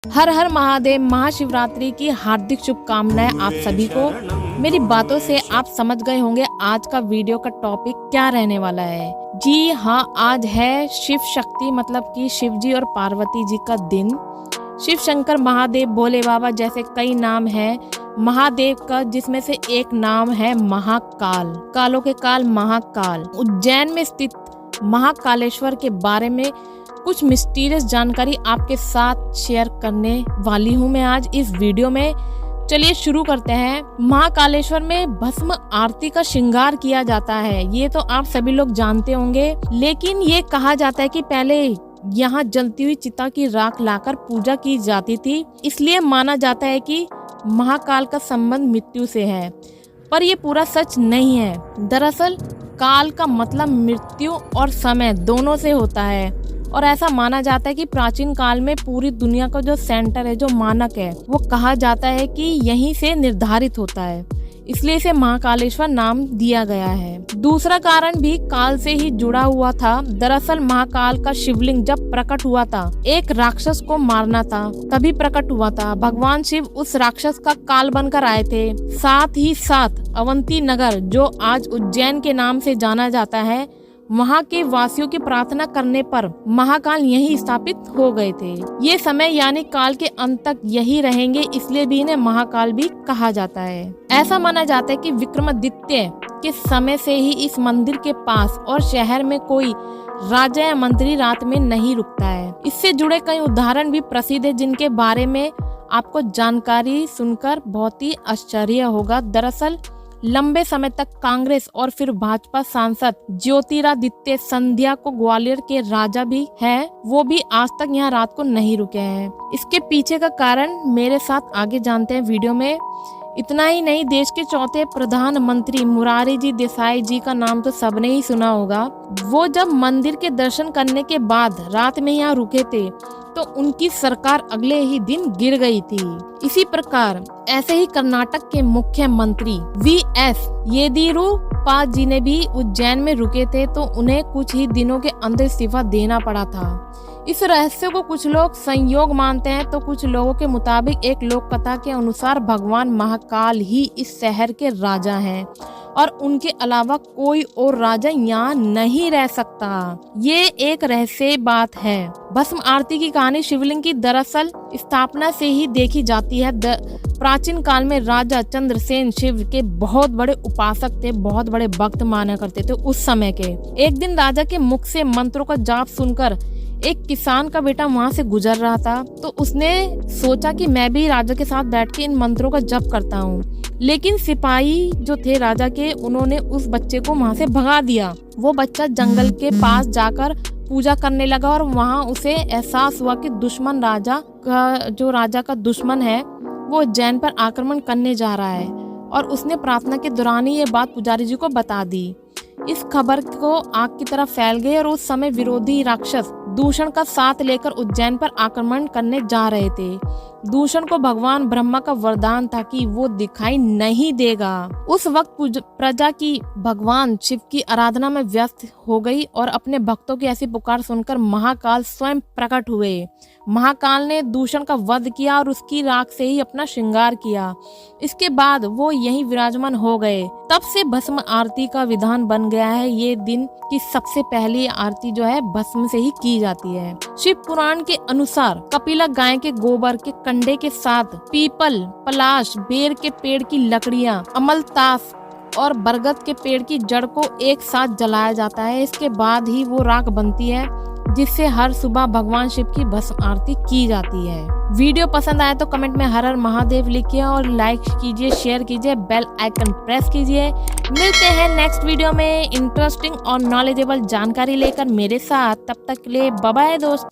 हर हर महादेव। महाशिवरात्रि की हार्दिक शुभकामनाएं आप सभी को। मेरी बातों से आप समझ गए होंगे आज का वीडियो का टॉपिक क्या रहने वाला है। जी हाँ, आज है शिव शक्ति मतलब कि शिव जी और पार्वती जी का दिन। शिव शंकर महादेव भोले बाबा जैसे कई नाम हैं महादेव का, जिसमें से एक नाम है महाकाल। कालों के काल महाकाल। उज्जैन में स्थित महाकालेश्वर के बारे में कुछ मिस्टीरियस जानकारी आपके साथ शेयर करने वाली हूँ मैं आज इस वीडियो में। चलिए शुरू करते हैं। महाकालेश्वर में भस्म आरती का श्रृंगार किया जाता है, ये तो आप सभी लोग जानते होंगे। लेकिन ये कहा जाता है कि पहले यहाँ जलती हुई चिता की राख लाकर पूजा की जाती थी, इसलिए माना जाता है कि महाकाल का संबंध मृत्यु से है। पर ये पूरा सच नहीं है। दरअसल काल का मतलब मृत्यु और समय दोनों से होता है, और ऐसा माना जाता है कि प्राचीन काल में पूरी दुनिया का जो सेंटर है, जो मानक है, वो कहा जाता है कि यहीं से निर्धारित होता है, इसलिए इसे महाकालेश्वर नाम दिया गया है। दूसरा कारण भी काल से ही जुड़ा हुआ था। दरअसल महाकाल का शिवलिंग जब प्रकट हुआ था, एक राक्षस को मारना था, तभी प्रकट हुआ था। भगवान शिव उस राक्षस का काल बनकर आए थे। साथ ही साथ अवंती नगर, जो आज उज्जैन के नाम से जाना जाता है, वहाँ के वासियों की प्रार्थना करने पर महाकाल यहीं स्थापित हो गए थे। ये समय यानी काल के अंत तक यही रहेंगे, इसलिए भी इन्हें महाकाल भी कहा जाता है। ऐसा माना जाता है कि विक्रमादित्य के समय से ही इस मंदिर के पास और शहर में कोई राजा या मंत्री रात में नहीं रुकता है। इससे जुड़े कई उदाहरण भी प्रसिद्ध है, जिनके बारे में आपको जानकारी सुनकर बहुत ही आश्चर्य होगा। दरअसल लंबे समय तक कांग्रेस और फिर भाजपा सांसद ज्योतिरादित्य सिंधिया को ग्वालियर के राजा भी है, वो भी आज तक यहाँ रात को नहीं रुके हैं। इसके पीछे का कारण मेरे साथ आगे जानते हैं वीडियो में। इतना ही नहीं, देश के चौथे प्रधानमंत्री मोरारजी जी देसाई जी का नाम तो सबने ही सुना होगा। वो जब मंदिर के दर्शन करने के बाद रात में यहाँ रुके थे, तो उनकी सरकार अगले ही दिन गिर गई थी। इसी प्रकार ऐसे ही कर्नाटक के मुख्यमंत्री वीएस येदियुरप्पा जी ने भी उज्जैन में रुके थे, तो उन्हें कुछ ही दिनों के अंदर इस्तीफा देना पड़ा था। इस रहस्य को कुछ लोग संयोग मानते हैं, तो कुछ लोगों के मुताबिक एक लोक कथा के अनुसार भगवान महाकाल ही इस शहर के राजा हैं और उनके अलावा कोई और राजा यहाँ नहीं रह सकता। ये एक रहस्य बात है। भस्म आरती की कहानी शिवलिंग की दरअसल स्थापना से ही देखी जाती है। प्राचीन काल में राजा चंद्रसेन शिव के बहुत बड़े उपासक थे, बहुत बड़े भक्त माना करते थे उस समय के। एक दिन राजा के मुख से मंत्रों का जाप सुनकर एक किसान का बेटा वहाँ से गुजर रहा था, तो उसने सोचा कि मैं भी राजा के साथ बैठ के इन मंत्रों का जप करता हूँ। लेकिन सिपाही जो थे राजा के, उन्होंने उस बच्चे को वहाँ से भगा दिया। वो बच्चा जंगल के पास जाकर पूजा करने लगा और वहाँ उसे एहसास हुआ कि दुश्मन राजा का दुश्मन है, वो उज्जैन पर आक्रमण करने जा रहा है, और उसने प्रार्थना के दौरान ही ये बात पुजारी जी को बता दी। इस खबर को आग की तरह फैल गई और उस समय विरोधी राक्षस दूषण का साथ लेकर उज्जैन पर आक्रमण करने जा रहे थे। दूषण को भगवान ब्रह्मा का वरदान था कि वो दिखाई नहीं देगा। उस वक्त प्रजा की भगवान शिव की आराधना में व्यस्त हो गई और अपने भक्तों की ऐसी पुकार सुनकर महाकाल स्वयं प्रकट हुए। महाकाल ने दूषण का वध किया और उसकी राख से ही अपना श्रृंगार किया। इसके बाद वो यहीं विराजमान हो गए। तब से भस्म आरती का विधान बन गया है। ये दिन की सबसे पहली आरती जो है भस्म से ही की जाती है। शिव पुराण के अनुसार कपिला गाय के गोबर के कंडे के साथ पीपल, पलाश, बेर के पेड़ की लकड़ियां, अमलतास और बरगद के पेड़ की जड़ को एक साथ जलाया जाता है। इसके बाद ही वो राख बनती है, जिससे हर सुबह भगवान शिव की भस्म आरती की जाती है। वीडियो पसंद आए तो कमेंट में हर हर महादेव लिखिए और लाइक कीजिए, शेयर कीजिए, बेल आइकन प्रेस कीजिए। मिलते हैं नेक्स्ट वीडियो में इंटरेस्टिंग और नॉलेजेबल जानकारी लेकर मेरे साथ। तब तक के लिए बाय बाय दोस्तों।